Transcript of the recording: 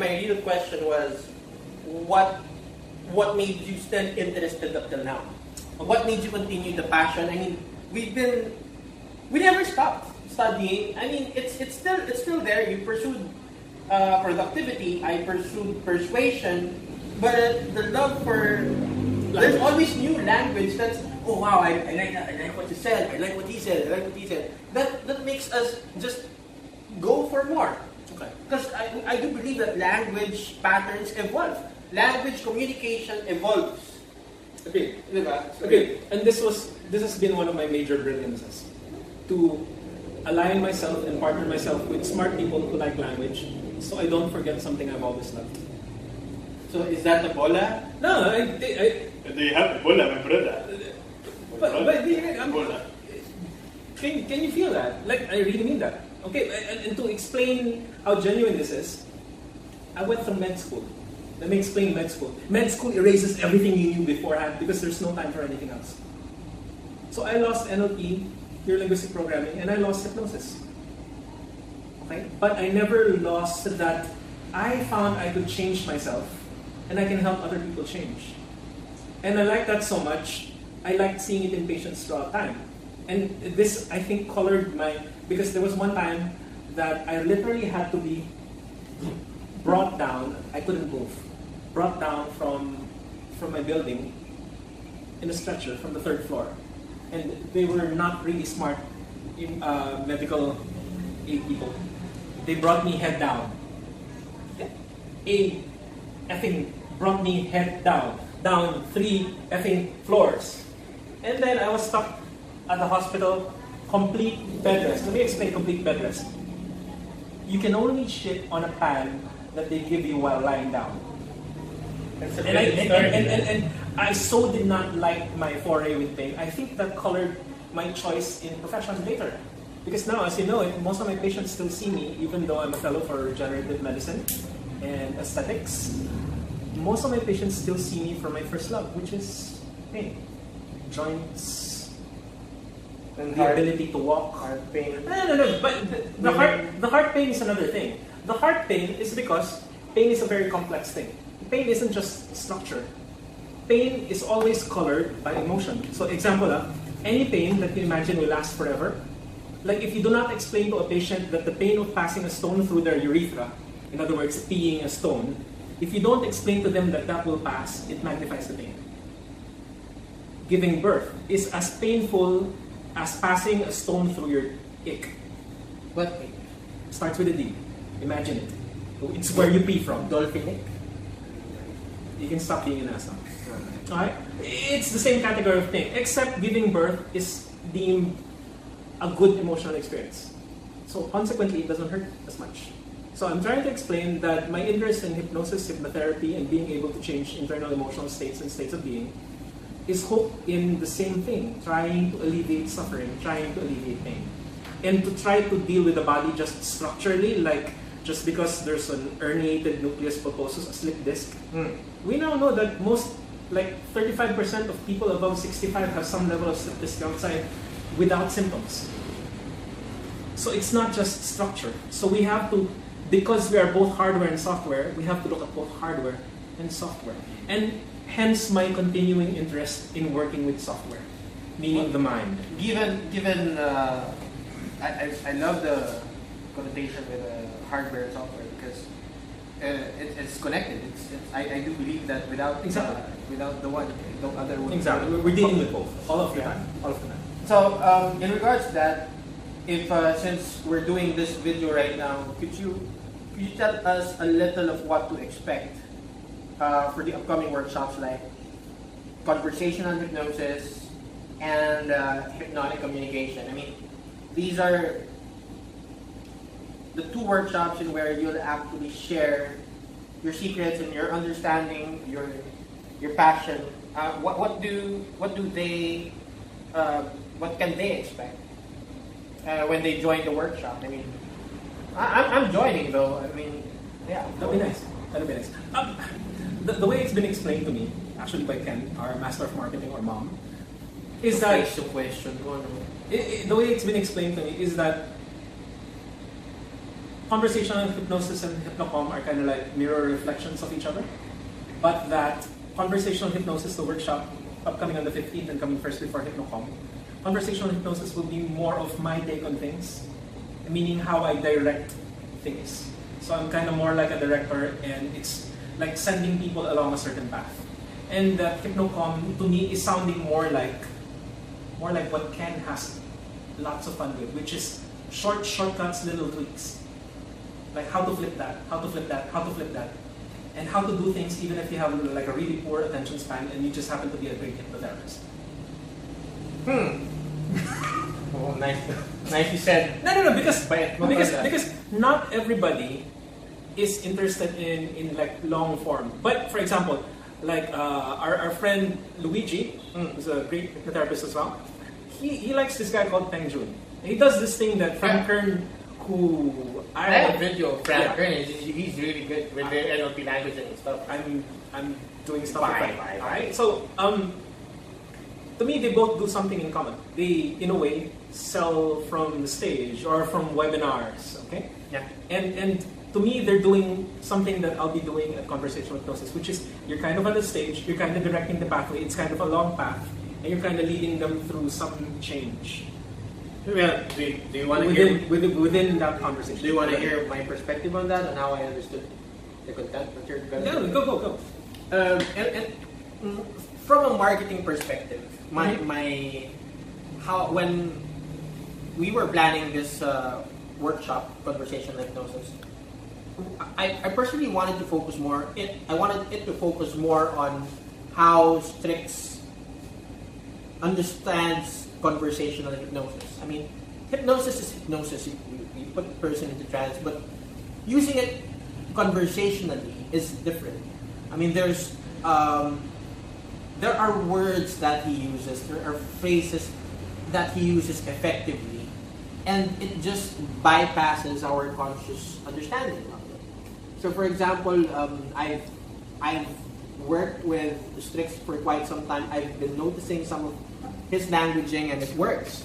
my real question was, what made you still interested up till now? What made you continue the passion? I mean, we never stopped studying. I mean, it's still there. You pursued productivity. I pursued persuasion, but the love for there's always new language that's wow, I like that. I like what you said. I like what he said. I like what he said. That makes us just go for more. Okay. Because I do believe that language patterns evolve. Language communication evolves. Okay. Okay. And this has been one of my major brilliances, to align myself and partner myself with smart people who like language, so I don't forget something I've always loved. So is that the bola? No, Do you have Ebola, my brother? Can you feel that? Like, I really mean that. Okay, and to explain how genuine this is, I went through med school. Let me explain med school. Med school erases everything you knew beforehand because there's no time for anything else. So I lost NLP, pure linguistic programming, and I lost hypnosis. Okay? But I never lost that I found I could change myself and I can help other people change. And I like that so much. I liked seeing it in patients throughout time. And this, I think, colored because there was one time that I literally had to be brought down. I couldn't move. Brought down from my building in a stretcher from the 3rd floor. And they were not really smart medical aid people. They brought me head down. Brought me head down 3 effing floors. And then I was stuck at the hospital, complete bed rest. Let me explain complete bed rest. You can only shit on a pan that they give you while lying down. And I so did not like my foray with pain. I think that colored my choice in professions later. Because now, as you know, most of my patients still see me, even though I'm a fellow for regenerative medicine and aesthetics. Most of my patients still see me for my first love, which is pain. Joints, and the ability to walk. Heart pain. No. But the heart pain is another thing. The heart pain is because pain is a very complex thing. Pain isn't just structure. Pain is always colored by emotion. So example, any pain that you imagine will last forever. Like if you do not explain to a patient that the pain of passing a stone through their urethra, in other words, peeing a stone, if you don't explain to them that that will pass, it magnifies the pain. Giving birth is as painful as passing a stone through your ick. What? Starts with a D. Imagine it. It's where you pee from. Dolphinic? You can stop being an asshole. Alright? It's the same category of thing, except giving birth is deemed a good emotional experience. So consequently, it doesn't hurt as much. So I'm trying to explain that my interest in hypnosis, hypnotherapy, and being able to change internal emotional states and states of being is hooked in the same thing, trying to alleviate suffering, trying to alleviate pain. And to try to deal with the body just structurally, like just because there's an herniated nucleus pulposus, a slip disc. We now know that most, like 35% of people above 65 have some level of slip disc outside without symptoms. So it's not just structure. So we have to, because we are both hardware and software, we have to look at both hardware and software. And hence my continuing interest in working with software, meaning the mind. Given I love the connotation with hardware and software because it's connected. I do believe that without without the one, the other would. Exactly. We're dealing with both all of the time. All of the time. So in regards to that, if since we're doing this video right now, could you tell us a little of what to expect for the upcoming workshops, like conversational hypnosis and hypnotic communication? I mean, these are the 2 workshops in where you'll actually share your secrets and your understanding, your passion. What can they expect when they join the workshop? I mean, I'm joining though. I mean, yeah, that'll be nice. That'll be nice. The way it's been explained to me, actually by Ken, our master of marketing or mom, is that the question. the way it's been explained to me is that conversational hypnosis and hypnocom are kind of like mirror reflections of each other, but that conversational hypnosis, the workshop upcoming on the 15th and coming first before hypnocom, conversational hypnosis will be more of my take on things, meaning how I direct things. So I'm kind of more like a director, and it's like sending people along a certain path. And the hypnocom to me is sounding more like what Ken has lots of fun with, which is shortcuts, little tweaks. Like how to flip that, how to flip that, how to flip that. And how to do things even if you have like a really poor attention span and you just happen to be a great hypnotherapist. Oh, nicely said. No, because not everybody is interested in like long form. But for example, like our friend Luigi, who's a great hypnotherapist as well, he likes this guy called Peng Jun. He does this thing that Frank Kern, who I have a video of Frank Kern. He's really good with the NLP language and stuff. I'm doing stuff with Frank. Alright? So to me, they both do something in common. They, in a way, sell from the stage or from webinars. Okay. Yeah. And to me, they're doing something that I'll be doing at conversational hypnosis, which is you're kind of on the stage, you're kind of directing the pathway. It's kind of a long path, and you're kind of leading them through some change. Well, do you want to hear within that conversation? Do you want to hear my perspective on that and how I understood the content that you're going to do? Go. And from a marketing perspective, when we were planning this workshop, conversational hypnosis, I personally wanted to focus more. I wanted it to focus more on how Strix understands conversational hypnosis. I mean, hypnosis is hypnosis. You put the person into trance, but using it conversationally is different. I mean, there are words that he uses, there are phrases that he uses effectively, and it just bypasses our conscious understanding of it. So, for example, I've worked with Strix for quite some time. I've been noticing some of his languaging, and it works.